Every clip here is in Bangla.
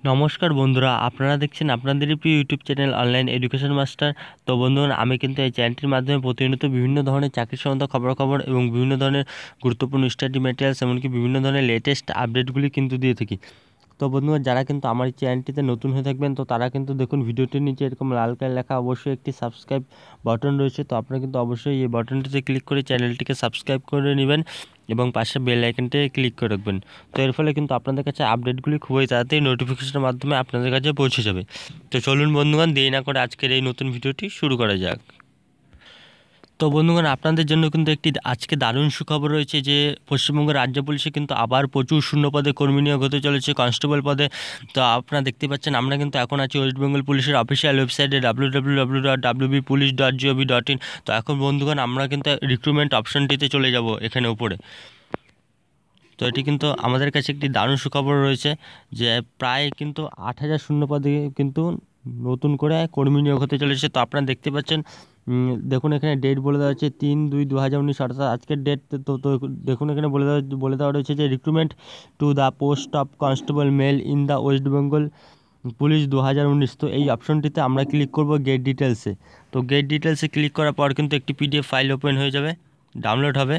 নমস্কার বন্ধুরা, আপনারা দেখছেন আপনাদেরই প্রিয় YouTube channel online education master. তো বন্ধুগণ, আমি কিন্তু এই চ্যানেলটির মাধ্যমে প্রতিনিয়ত বিভিন্ন ধরনের চাকরি সংক্রান্ত খবরাখবর এবং বিভিন্ন ধরনের গুরুত্বপূর্ণ স্টাডি ম্যাটেরিয়ালস এমনকি বিভিন্ন ধরনের লেটেস্ট আপডেটগুলি কিন্তু দিয়ে থাকি। তো বন্ধুগণ, যারা কিন্তু আমার এই চ্যানেলটিতে নতুন হয়ে থাকবেন, তো তারা কিন্তু দেখুন ভিডিওটির নিচে এরকম লাল কালার লেখা অবশ্যই একটি সাবস্ক্রাইব বাটন রয়েছে। তো আপনারা কিন্তু অবশ্যই এই বাটনটিতে ক্লিক করে চ্যানেলটিকে সাবস্ক্রাইব করে নেবেন এবং পাশে বেল আইকনটিতে ক্লিক করে রাখবেন। তো এর ফলে কিন্তু আপনাদের কাছে আপডেটগুলি খুবই তাড়াতাড়ি নোটিফিকেশনের মাধ্যমে আপনাদের কাছে পৌঁছে যাবে। তো চলুন বন্ধুগণ, দেরি না করে আজকের এই নতুন ভিডিওটি শুরু করা যাক। তো বন্ধুগণ, আপনাদের জন্য কিন্তু একটি আজকে দারুণ সুখবর রয়েছে যে পশ্চিমবঙ্গ রাজ্য পুলিশে কিন্তু আবার প্রচুর শূন্য পদে কর্মী নিয়োগ হতে চলেছে কনস্টেবল পদে। তো আপনারা দেখতে পাচ্ছেন আমরা কিন্তু এখন আছি ওয়েস্ট বেঙ্গল পুলিশের অফিসিয়াল ওয়েবসাইটে www.wbpolice.gov.in। তো এখন বন্ধুগণ, আমরা কিন্তু রিক্রুটমেন্ট অপশনটিতে চলে যাব এখানে উপরে। তো এটি কিন্তু আমাদের কাছে একটি দারুণ সুখবর রয়েছে যে প্রায় কিন্তু 8,000 শূন্য পদে কিন্তু নতুন করে কর্মী নিয়োগ হতে চলেছে। তো আপনারা দেখতে পাচ্ছেন, দেখুন এখানে ডেট বলে দেওয়া হচ্ছে 3/2/2019 অর্থাৎ আজকের ডেট। তো দেখুন এখানে বলে দেওয়া রয়েছে যে recruitment to the post of constable mail in the West Bengal police 2019। তো এই অপশনটিতে আমরা ক্লিক করব গেট ডিটেলসে। তো গেট ডিটেলসে ক্লিক করার পর কিন্তু একটি পিডিএফ ফাইল ওপেন হয়ে যাবে, ডাউনলোড হবে।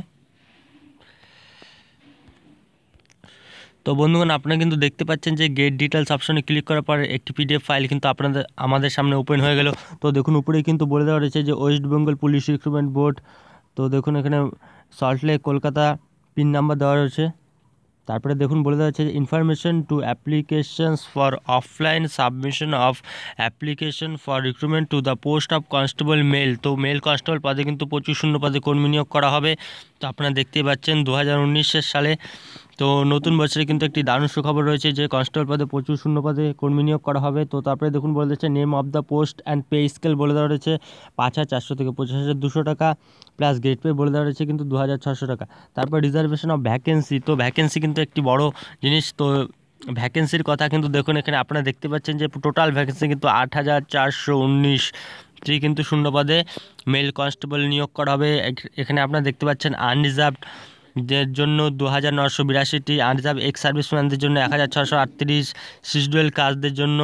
তো বন্ধুগণ, আপনারা কিন্তু দেখতে পাচ্ছেন যে গেট ডিটেলস অপশনে ক্লিক করার পর একটি পিডিএফ ফাইল কিন্তু আমাদের সামনে ওপেন হয়ে গেল। তো দেখুন উপরেই কিন্তু বলে দেওয়া রয়েছে যে West Bengal police recruitment board. তো দেখুন এখানে সল্টলেক কলকাতা পিন নাম্বার দেওয়া রয়েছে। তারপরে দেখুন বলে দেওয়া হচ্ছে information to applications for offline submission of application for recruitment to the post of constable male. তো মেল কনস্টেবল পদে কিন্তু প্রচুর শূন্য পদে কর্মী নিয়োগ করা হবে। তো আপনারা দেখতেই পাচ্ছেন 2019 সালে তো নতুন বছরে কিন্তু একটি দারুণ সুখবর রয়েছে যে কনস্টেবল পদে প্রচুর শূন্য পদে কর্মী নিয়োগ করা হবে। তো তারপরে দেখুন বলে দিচ্ছে name of the post and pay scale বলে দেওয়া রয়েছে 5,400 থেকে 25,200 টাকা, প্লাস গ্রেড পে বলে দেওয়া রয়েছে কিন্তু 2,600 টাকা। তারপর রিজার্ভেশন অফ ভ্যাকেন্সি। তো ভ্যাকেন্সি কিন্তু একটি বড় জিনিস। তো ভ্যাকেন্সির কথা কিন্তু দেখুন এখানে আপনারা দেখতে পাচ্ছেন যে টোটাল ভ্যাকেন্সি কিন্তু 8,419টি কিন্তু শূন্য পদে মেল কনস্টেবল নিয়োগ করা হবে। এখানে আপনারা দেখতে পাচ্ছেন আনরিজার্ভড দের জন্য 2,982টি, আনরিজার্ভ এক্স সার্ভিসম্যানদের জন্য 1,638, শিডিউল কাস্টদের জন্য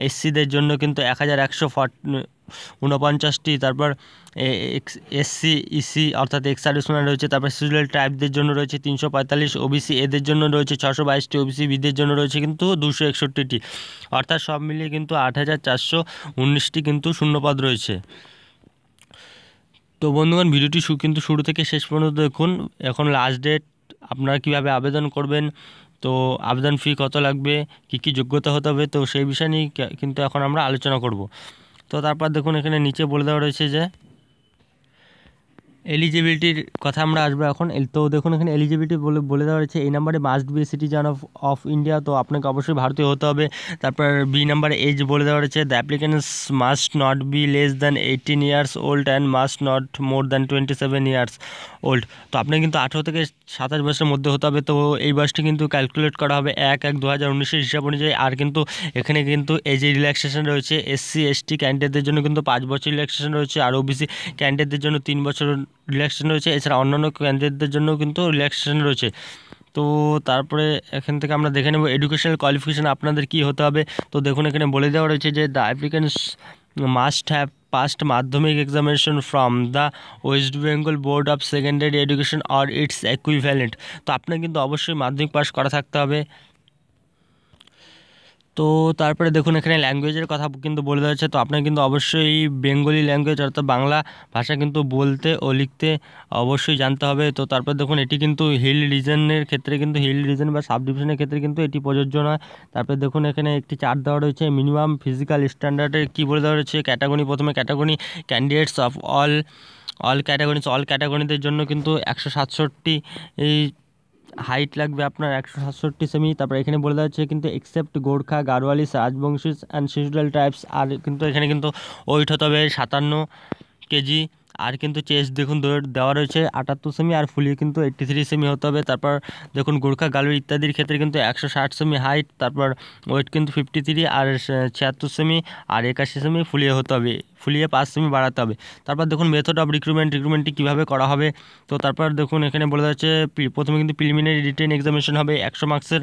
এসসিদের জন্য কিন্তু 1,149টি, তারপর এসসি ইসি অর্থাৎ এক্স সার্ভিসম্যান রয়েছে, তারপর শিডিউল ট্রাইবদের জন্য রয়েছে 345, ওবিসি এদের জন্য রয়েছে 622টি, ওবিসি বিদের জন্য রয়েছে কিন্তু 261টি, অর্থাৎ সব মিলিয়ে কিন্তু 8,419টি কিন্তু শূন্যপদ রয়েছে। তো বন্ধুগণ, ভিডিওটি কিন্তু শুরু থেকে শেষ পর্যন্ত দেখুন। এখন লাস্ট ডেট, আপনারা কীভাবে আবেদন করবেন, তো আবেদন ফি কত লাগবে, কী কী যোগ্যতা হতে হবে, তো সেই বিষয় নিয়ে কিন্তু এখন আমরা আলোচনা করব। তো তারপর দেখুন এখানে নিচে বলে দেওয়া রয়েছে যে এলিজিবিলিটির কথা আমরা আসবো এখন। তো দেখুন এখানে এলিজিবিলিটি বলে দেওয়া রয়েছে এই নাম্বারে must be citizen of India. তো আপনাকে অবশ্যই ভারতীয় হতে হবে। তারপর বি নাম্বারে এজ বলে দেওয়া রয়েছে the applicants must not be less than 18 years old and must not more than 27 years old. তো আপনাকে কিন্তু 18 থেকে 27 বছরের মধ্যে হতে হবে। তো এই বয়সটি কিন্তু ক্যালকুলেট করা হবে 1/1/2019 হিসাব অনুযায়ী। আর কিন্তু এখানে কিন্তু এজে রিল্যাক্সেশন রয়েছে। এসসি এসটি ক্যান্ডিডেটদের জন্য কিন্তু 5 বছর রিল্যাক্সেশন রয়েছে, আর ওবিসি ক্যান্ডিডেটদের জন্য 3 বছর রিল্যাক্সেশন রয়েছে। এছাড়া অন্যান্য ক্যান্ডিডেটদের জন্য কিন্তু রিল্যাক্সেশন রয়েছে। তো তারপরে এখান থেকে আমরা দেখে নেব এডুকেশনাল কোয়ালিফিকেশান আপনাদের কী হতে হবে। তো দেখুন এখানে বলে দেওয়া রয়েছে যে the applicants must have passed Madhyamik examination from the West Bengal board of secondary education or its equivalent. তো আপনার কিন্তু অবশ্যই মাধ্যমিক পাস করা থাকতে হবে। তো তারপরে দেখুন এখানে ল্যাঙ্গুয়েজের কথা কিন্তু বলে দেওয়া হচ্ছে। তো আপনার কিন্তু অবশ্যই বেঙ্গলি ল্যাঙ্গুয়েজ অর্থাৎ বাংলা ভাষা কিন্তু বলতে ও লিখতে অবশ্যই জানতে হবে। তো তারপর দেখুন এটি কিন্তু হিল রিজনের ক্ষেত্রে কিন্তু হিল রিজন বা সাব ডিভিশনের ক্ষেত্রে কিন্তু এটি প্রযোজ্য নয়। তারপরে দেখুন এখানে একটি চার্ট দেওয়া রয়েছে মিনিমাম ফিজিক্যাল স্ট্যান্ডার্ডের কী বলে দেওয়া রয়েছে ক্যাটাগরি। প্রথমে ক্যাটাগরি ক্যান্ডিডেটস অফ অল ক্যাটাগরিদের জন্য কিন্তু 167 এই হাইট লাগবে আপনার 167 সেমি। তারপর এখানে বলে দেওয়া হচ্ছে কিন্তু except Gorkha, Garhwalis, Rajbanshi and scheduled tribes. আর কিন্তু এখানে কিন্তু ওয়েট হতে হবে 57 কেজি। আর কিন্তু চেস্ট দেখুন দেওয়া রয়েছে 78 সেমি, আর ফুলিয়ে কিন্তু 83 সেমি হতে হবে। তারপর দেখুন গোর্খা গালুর ইত্যাদির ক্ষেত্রে কিন্তু 160 সেমি হাইট, তারপর ওয়েট কিন্তু 53, আর 76 সেমি আর 81 সেমি ফুলিয়ে হতে হবে, ফুলিয়ে 5 সেমি বাড়াতে হবে। তারপর দেখুন মেথড অফ রিক্রুটমেন্টটি কীভাবে করা হবে। তো তারপর দেখুন এখানে বলে যাচ্ছে প্রথমে কিন্তু প্রিলিমিনারি রিটেন এক্সামিনেশন হবে 100 মার্কসের,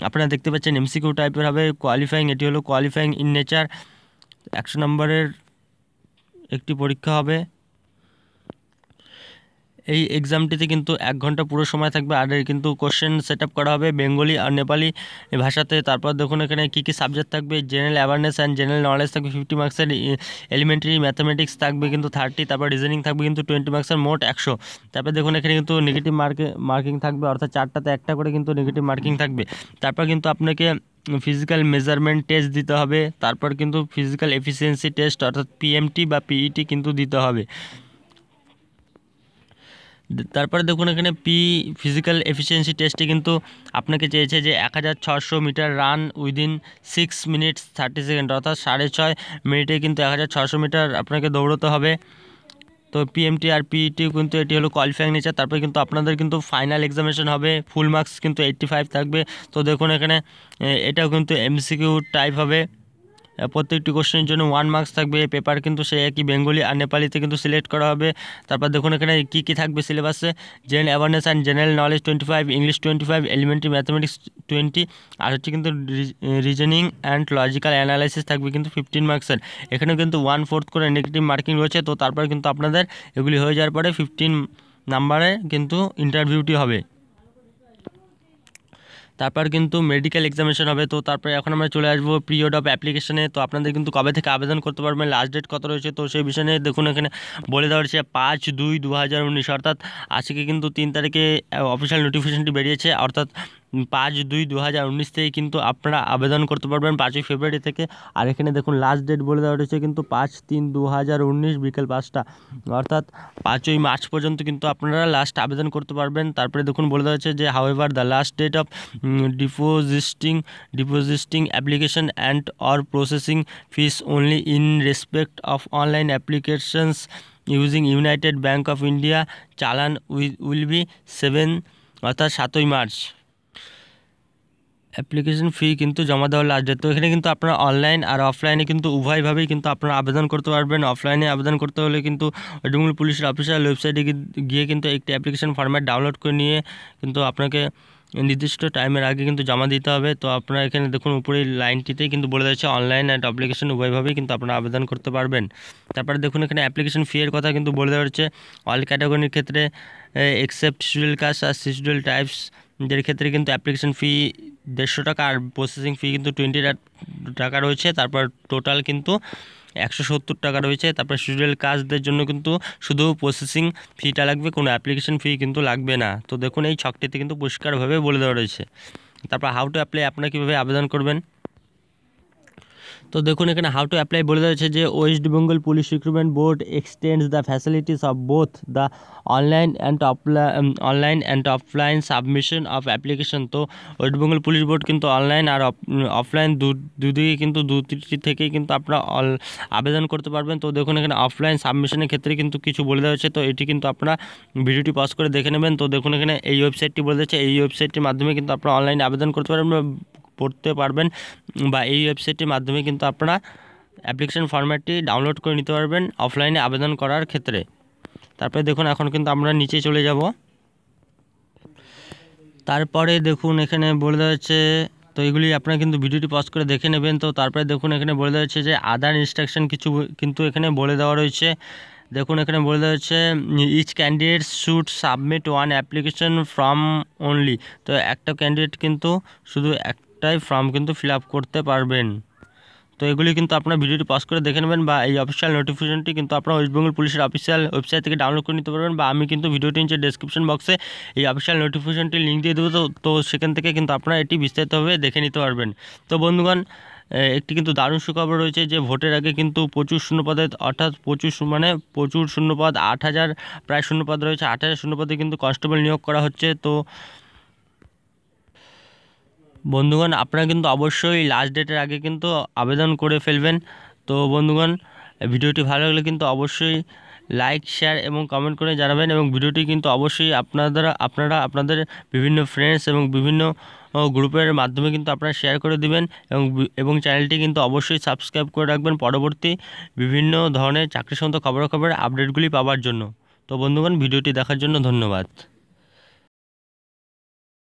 আপনারা দেখতে পাচ্ছেন এমসিকিউ টাইপের হবে। কোয়ালিফাইং, এটি হলো কোয়ালিফাইং ইন নেচার, 100 নম্বরের একটি পরীক্ষা হবে। এই এক্সামটিতে কিন্তু 1 ঘন্টা পুরো সময় থাকবে, আর কিন্তু কোশ্চেন সেট আপ করা হবে বেঙ্গলি আর নেপালি ভাষাতে। তারপর দেখুন এখানে কী কী সাবজেক্ট থাকবে, general awareness and general knowledge থাকবে 50 মার্কসের, এলিমেন্টারি ম্যাথামেটিক্স থাকবে কিন্তু 30, তারপর রিজনিং থাকবে কিন্তু 20 মার্কসের, মোট 100। তারপর দেখুন এখানে কিন্তু নেগেটিভ মার্কিং থাকবে, অর্থাৎ 4টাতে 1টা করে কিন্তু নেগেটিভ মার্কিং থাকবে। তারপর কিন্তু আপনাকে ফিজিক্যাল মেজারমেন্ট টেস্ট দিতে হবে, তারপর কিন্তু ফিজিক্যাল এফিসিয়েন্সি টেস্ট অর্থাৎ পিএমটি বা পিইটি কিন্তু দিতে হবে। তারপরে দেখুন এখানে ফিজিক্যাল এফিসিয়েন্সি টেস্টে কিন্তু আপনাকে চেয়েছে যে 1600 metre run within 6 minutes 30 second, অর্থাৎ 6.5 মিনিটে কিন্তু 1600 মিটার আপনাকে দৌড়তে হবে। তো পিএমটি আর পিইটিও কিন্তু এটি হলো কোয়ালিফাইং নেচার। তারপরে কিন্তু আপনাদের কিন্তু ফাইনাল এক্সামিনেশন হবে, ফুল মার্কস কিন্তু 85 থাকবে। তো দেখুন এখানে এটাও কিন্তু এমসিকিউ টাইপ হবে, প্রত্যেকটি কোশ্চেনের জন্য 1 মার্কস থাকবে। পেপার কিন্তু সেই একই বেঙ্গলি আর নেপালিতে কিন্তু সিলেক্ট করা হবে। তারপর দেখুন এখানে কী কী থাকবে সিলেবাসে, general awareness and general knowledge 25, English 25, elementary mathematics 20, আর হচ্ছে কিন্তু রিজনিং অ্যান্ড লজিক্যাল অ্যানালাইসিস থাকবে কিন্তু 15 মার্কসের। এখানেও কিন্তু 1/4 করে নেগেটিভ মার্কিং রয়েছে। তো তারপর কিন্তু আপনাদের এগুলি হয়ে যাওয়ার পরে 15 নাম্বারে কিন্তু ইন্টারভিউটি হবে। তারপর কিন্তু মেডিকেল এক্সামিনেশন হবে। তো তারপরে এখন আমরা চলে আসবো পিরিয়ড অফ অ্যাপ্লিকেশনে। তো আপনাদের কিন্তু কবে থেকে আবেদন করতে পারবেন, লাস্ট ডেট কত রয়েছে, তো সেই বিষয়ে নিয়ে দেখুন এখানে বলে দেওয়া হয়েছে 5/2/2019, অর্থাৎ আজকে কিন্তু 3 তারিখে অফিসিয়াল নোটিফিকেশনটি বেরিয়েছে, অর্থাৎ 5/2/2019 থেকে কিন্তু আপনারা আবেদন করতে পারবেন 5ই ফেব্রুয়ারি থেকে। আর এখানে দেখুন লাস্ট ডেট বলে দেওয়া রয়েছে কিন্তু 5/3/2019 বিকেল 5টা, অর্থাৎ 5ই মার্চ পর্যন্ত কিন্তু আপনারা লাস্ট আবেদন করতে পারবেন। তারপরে দেখুন বলে দেওয়া হয়েছে যে however the last date of depositing application and or processing fees only in respect of online applications using United Bank of India challan will be 7, অর্থাৎ 7ই মার্চ। অ্যাপ্লিকেশন ফি কিন্তু জমা দেওয়ার লাস্ট ডেট। তো এখানে কিন্তু আপনারা অনলাইন আর অফলাইনে কিন্তু উভয়ভাবেই কিন্তু আপনারা আবেদন করতে পারবেন। অফলাইনে আবেদন করতে হলে কিন্তু ওয়েস্টবেঙ্গল পুলিশের অফিসিয়াল ওয়েবসাইটে গিয়ে কিন্তু একটি অ্যাপ্লিকেশন ফরম্যাট ডাউনলোড করে নিয়ে কিন্তু আপনাকে নির্দিষ্ট টাইমের আগে কিন্তু জমা দিতে হবে। তো আপনারা এখানে দেখুন উপরে লাইনটিতেই কিন্তু বলে দিচ্ছে অনলাইন অ্যান্ড অ্যাপ্লিকেশন উভয়ভাবেই কিন্তু আপনারা আবেদন করতে পারবেন। তারপরে দেখুন এখানে অ্যাপ্লিকেশন ফি এর কথা কিন্তু বলে দেওয়া হচ্ছে অল ক্যাটাগরির ক্ষেত্রে এক্সেপ্ট শিডিউল কাস্ট আর শিডিউল টাইপস দের ক্ষেত্রে কিন্তু অ্যাপ্লিকেশন ফি 150 টাকা, আর প্রসেসিং ফি কিন্তু 20 টাকা রয়েছে। তারপর টোটাল কিন্তু 170 টাকা রয়েছে। তারপর শিডিউল কাস্টদের জন্য কিন্তু শুধু প্রসেসিং ফিটা লাগবে, কোনো অ্যাপ্লিকেশন ফি কিন্তু লাগবে না। তো দেখুন এই ছকটিতে কিন্তু পরিষ্কারভাবে বলে দেওয়া রয়েছে। তারপর হাউ টু অ্যাপ্লাই, আপনারা কীভাবে আবেদন করবেন। তো দেখুন এখানে হাউ টু অ্যাপ্লাই বলে দেওয়া হয়েছে যে West Bengal police recruitment board extends the facilities of both the online and offline submission of application. তো ওয়েস্ট বেঙ্গল পুলিশ বোর্ড কিন্তু অনলাইন আর অফলাইন দুদিকে কিন্তু দুটি থেকেই কিন্তু আপনারা আবেদন করতে পারবেন। তো দেখুন এখানে অফলাইন সাবমিশনের ক্ষেত্রে কিন্তু কিছু বলে দেওয়া হয়েছে, তো এটি কিন্তু আপনারা ভিডিওটি পজ করে দেখে নেবেন। তো দেখুন এখানে এই ওয়েবসাইটটি বলে দিচ্ছে, এই ওয়েবসাইটটির মাধ্যমে কিন্তু আপনারা অনলাইনে আবেদন করতে পারবেন বা এই ওয়েবসাইটের মাধ্যমে কিন্তু আপনারা অ্যাপ্লিকেশন ফরম্যাটটি ডাউনলোড করে নিতে পারবেন অফলাইনে আবেদন করার ক্ষেত্রে। তারপরে দেখুন এখন কিন্তু আমরা নিচে চলে যাব। তারপরে দেখুন এখানে বলে দেওয়া হচ্ছে, তো এগুলি আপনারা কিন্তু ভিডিওটি পজ করে দেখে নেবেন। তো তারপরে দেখুন এখানে বলে দেওয়া হচ্ছে যে আদার ইনস্ট্রাকশন কিছু কিন্তু এখানে বলে দেওয়া রয়েছে। দেখুন এখানে বলে দেওয়া হচ্ছে each candidate should submit one application form only. তো একটা ক্যান্ডিডেট কিন্তু শুধু একটাই ফর্ম কিন্তু ফিল আপ করতে পারবেন। তো এগুলি কিন্তু আপনারা ভিডিওটি পজ করে দেখে নেবেন, বা এই অফিসিয়াল নোটিফিকেশনটি কিন্তু আপনারা ওয়েস্ট বেঙ্গল পুলিশের অফিসিয়াল ওয়েবসাইট থেকে ডাউনলোড করে নিতে পারবেন, বা আমি কিন্তু ভিডিওটির নিচে ডেসক্রিপশন বক্সে এই অফিসিয়াল নোটিফিকেশনটি লিঙ্ক দিয়ে দেবো। তো সেখান থেকে কিন্তু আপনারা এটি বিস্তারিতভাবে দেখে নিতে পারবেন। তো বন্ধুগণ, একটি কিন্তু দারুণ সুখবর রয়েছে যে ভোটের আগে কিন্তু প্রচুর শূন্যপদে, অর্থাৎ প্রচুর শূন্যপদ, 8000 প্রায় শূন্যপদ রয়েছে, 8000 শূন্যপদে কিন্তু কনস্টেবল নিয়োগ করা হচ্ছে। তো বন্ধুগণ আপনারা কিন্তু অবশ্যই লাস্ট ডেটের আগে কিন্তু আবেদন করে ফেলবেন। তো বন্ধুগণ ভিডিওটি ভালো লাগলে কিন্তু অবশ্যই লাইক, শেয়ার এবং কমেন্ট করে জানাবেন এবং ভিডিওটি কিন্তু অবশ্যই আপনারা আপনাদের বিভিন্ন ফ্রেন্ডস এবং বিভিন্ন গ্রুপের মাধ্যমে কিন্তু আপনারা শেয়ার করে দিবেন এবং চ্যানেলটি কিন্তু অবশ্যই সাবস্ক্রাইব করে রাখবেন পরবর্তী বিভিন্ন ধরনের চাকরি সংক্রান্ত খবরাখবরের আপডেটগুলি পাওয়ার জন্য। তো বন্ধুগণ, ভিডিওটি দেখার জন্য ধন্যবাদ।